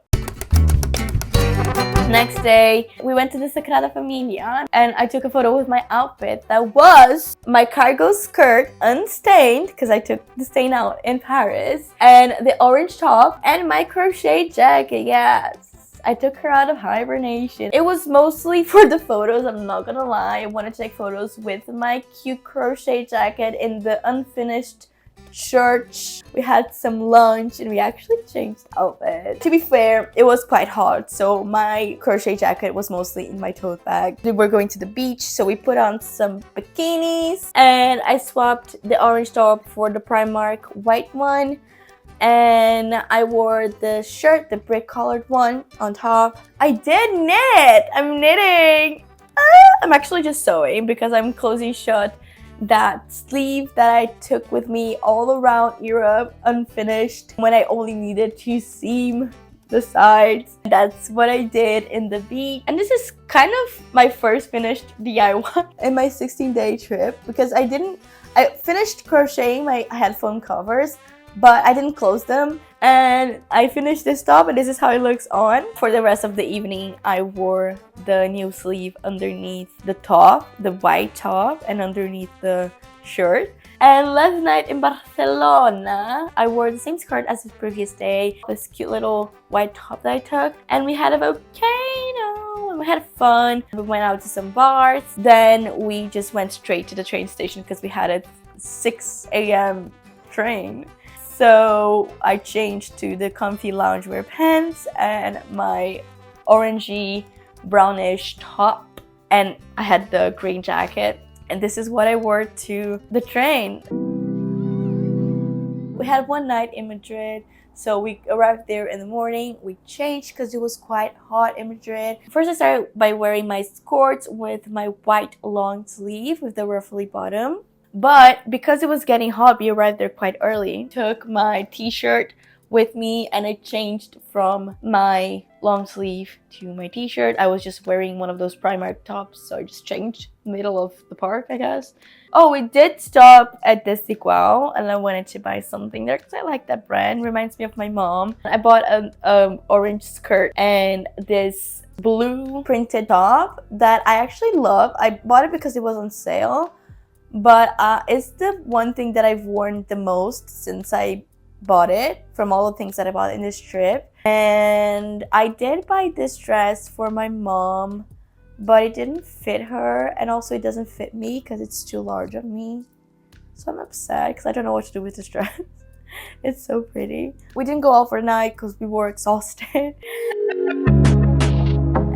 Next day, we went to the Sagrada Familia and I took a photo with my outfit that was my cargo skirt unstained because I took the stain out in Paris and the orange top and my crochet jacket. Yes, I took her out of hibernation. It was mostly for the photos, I'm not gonna lie. I wanted to take photos with my cute crochet jacket in the unfinished church. We had some lunch and we actually changed outfit. To be fair, it was quite hot, so my crochet jacket was mostly in my tote bag. We were going to the beach, so we put on some bikinis and I swapped the orange top for the Primark white one. And I wore the shirt, the brick colored one on top. I did knit! I'm knitting! I'm actually just sewing because I'm closing shut that sleeve that I took with me all around Europe unfinished when I only needed to seam the sides. That's what I did in the beach. And this is kind of my first finished DIY in my 16-day trip because I finished crocheting my headphone covers, but I didn't close them. And I finished this top, and this is how it looks on. For the rest of the evening, I wore the new sleeve underneath the top, the white top, and underneath the shirt. And last night in Barcelona, I wore the same skirt as the previous day, this cute little white top that I took, and we had a volcano, and we had fun. We went out to some bars, then we just went straight to the train station because we had a 6 a.m. train. So I changed to the comfy loungewear pants and my orangey brownish top, and I had the green jacket, and this is what I wore to the train. We had one night in Madrid, so we arrived there in the morning. We changed because it was quite hot in Madrid. First I started by wearing my skirts with my white long sleeve with the ruffly bottom. But because it was getting hot, we arrived there quite early. Took my t-shirt with me and I changed from my long sleeve to my t-shirt. I was just wearing one of those Primark tops, so I just changed middle of the park, I guess. Oh, we did stop at Desigual and I wanted to buy something there because I like that brand. Reminds me of my mom. I bought an orange skirt and this blue printed top that I actually love. I bought it because it was on sale. But it's the one thing that I've worn the most since I bought it, from all the things that I bought in this trip. And I did buy this dress for my mom, but it didn't fit her, and also it doesn't fit me because it's too large on me. So I'm upset because I don't know what to do with this dress. It's so pretty. We didn't go out for the night because we were exhausted.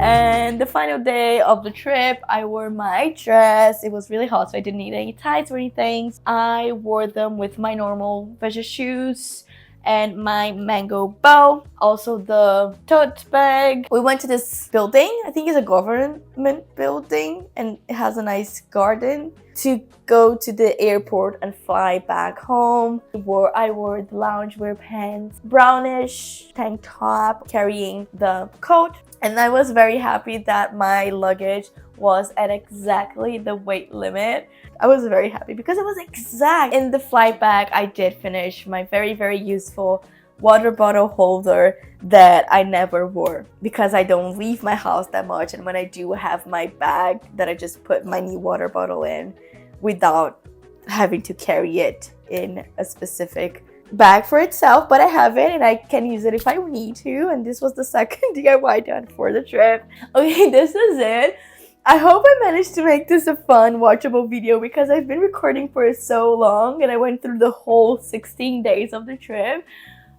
And the final day of the trip, I wore my dress. It was really hot, so I didn't need any tights or anything. I wore them with my normal Veja shoes and my mango bow. Also the tote bag. We went to this building. I think it's a government building, and it has a nice garden, to go to the airport and fly back home. I wore the loungewear pants, brownish tank top, carrying the coat. And I was very happy that my luggage was at exactly the weight limit. I was very happy because it was exact. In the flight bag, I did finish my very, very useful water bottle holder that I never wore because I don't leave my house that much. And when I do have my bag that I just put my new water bottle in without having to carry it in a specific bag for itself, but I have it and I can use it if I need to. And this was the second DIY done for the trip. Okay, this is it. I hope I managed to make this a fun, watchable video because I've been recording for so long and I went through the whole 16 days of the trip.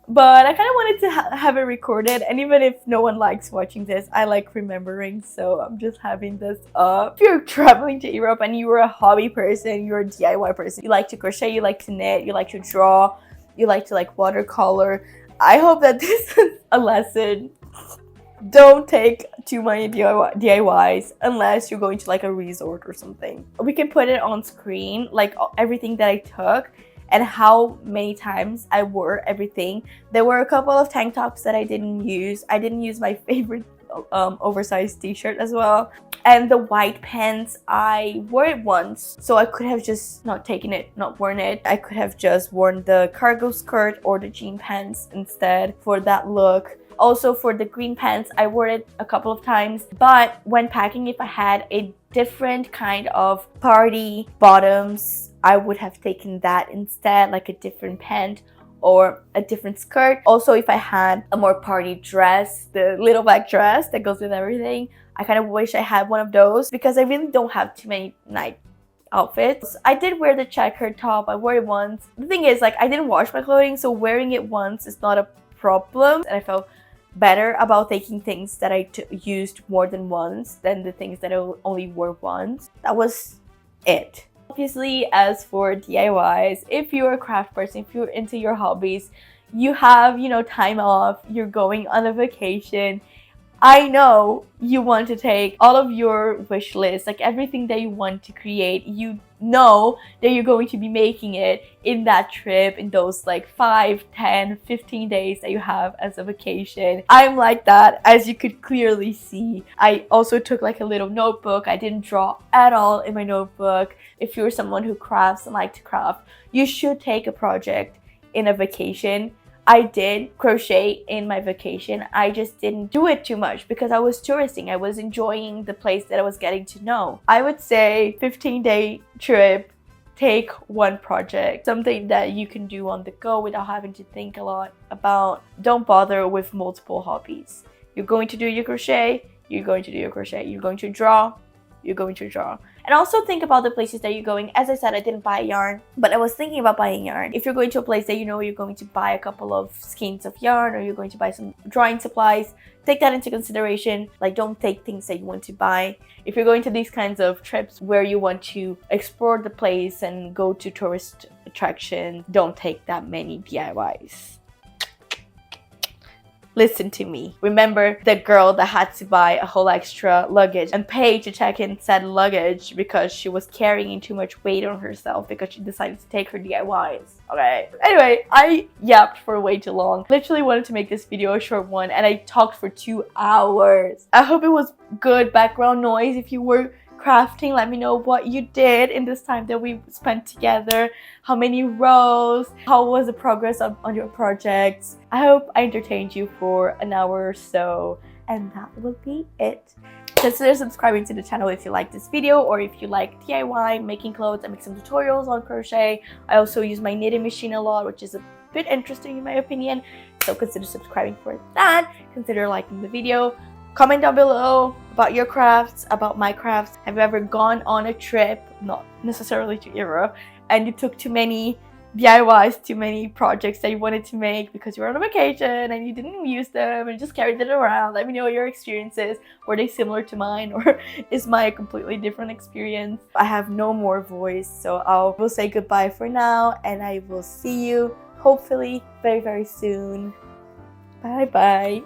But I kind of wanted to have it recorded, and even if no one likes watching this, I like remembering, so I'm just having this up. If you're traveling to Europe and you're a hobby person, you're a DIY person, you like to crochet, you like to knit, you like to draw, you like to watercolor, I hope that this is a lesson. Don't take too many DIYs unless you're going to a resort or something. We can put it on screen, everything that I took and how many times I wore everything. There were a couple of tank tops that I didn't use. I didn't use my favorite oversized t-shirt as well. And the white pants, I wore it once, so I could have just not worn it. I could have just worn the cargo skirt or the jean pants instead for that look. Also for the green pants, I wore it a couple of times, but when packing, if I had a different kind of party bottoms, I would have taken that instead, like a different pant or a different skirt. Also, if I had a more party dress, the little black dress that goes with everything, I kind of wish I had one of those because I really don't have too many night outfits. I did wear the checkered top. I wore it once. The thing is, I didn't wash my clothing, so wearing it once is not a problem. And I felt better about taking things that I used more than once than the things that I only wore once. That was it. Obviously, as for DIYs, if you're a craft person, if you're into your hobbies, you have, time off, you're going on a vacation, I know you want to take all of your wish list, everything that you want to create, you know that you're going to be making it in that trip, in those 5, 10, 15 days that you have as a vacation. I'm like that, as you could clearly see. I also took a little notebook. I didn't draw at all in my notebook. If you're someone who crafts and like to craft, you should take a project in a vacation. I did crochet in my vacation. I just didn't do it too much because I was touristing. I was enjoying the place that I was getting to know. I would say 15-day trip, take one project, something that you can do on the go without having to think a lot about. Don't bother with multiple hobbies. You're going to do your crochet, you're going to do your crochet. You're going to draw, you're going to draw. And also think about the places that you're going. As I said, I didn't buy yarn, but I was thinking about buying yarn. If you're going to a place that you know you're going to buy a couple of skeins of yarn, or you're going to buy some drawing supplies, take that into consideration. Like, don't take things that you want to buy. If you're going to these kinds of trips where you want to explore the place and go to tourist attractions, don't take that many DIYs. Listen to me. Remember the girl that had to buy a whole extra luggage and pay to check in said luggage because she was carrying too much weight on herself because she decided to take her DIYs. Okay. Anyway, I yapped for way too long. Literally wanted to make this video a short one and I talked for 2 hours. I hope it was good background noise. If you were crafting, let me know what you did in this time that we spent together. How many rows? How was the progress on your projects? I hope I entertained you for an hour or so, and that will be it. Consider subscribing to the channel if you like this video, or if you like DIY, making clothes. I make some tutorials on crochet. I also use my knitting machine a lot, which is a bit interesting in my opinion, so consider subscribing for that. Consider liking the video. Comment down below about your crafts, about my crafts. Have you ever gone on a trip, not necessarily to Europe, and you took too many DIYs, too many projects that you wanted to make because you were on a vacation and you didn't use them and just carried it around? Let me know your experiences. Were they similar to mine, or is mine a completely different experience? I have no more voice, so I will say goodbye for now, and I will see you hopefully very, very soon. Bye bye.